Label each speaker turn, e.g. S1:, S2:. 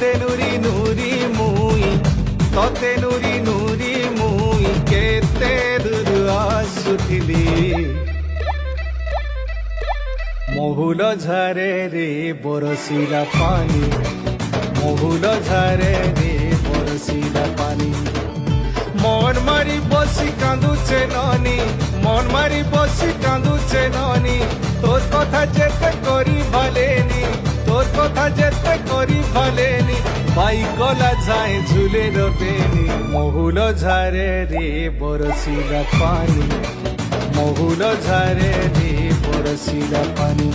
S1: ততে নুরি নুরি মুই ততে নুরি নুরি মুই কেতে দূর আসুথিলি মহুল ঝরে রে বরসিলা পানি মহুল ঝরে রে বরসিলা পানি মন মারি বসি কাঁদুছে ননি মন মারি বসি কাঁদুছে ননি তোর কথা যেতে করি ভালেনি তোর কথা যেতে করি ভালেনি ভাই গলা যায় ঝুলে রবেনি মহুল ঝরে রে বরসিলা পানি মহুল ঝরে রে বরসিলা পানি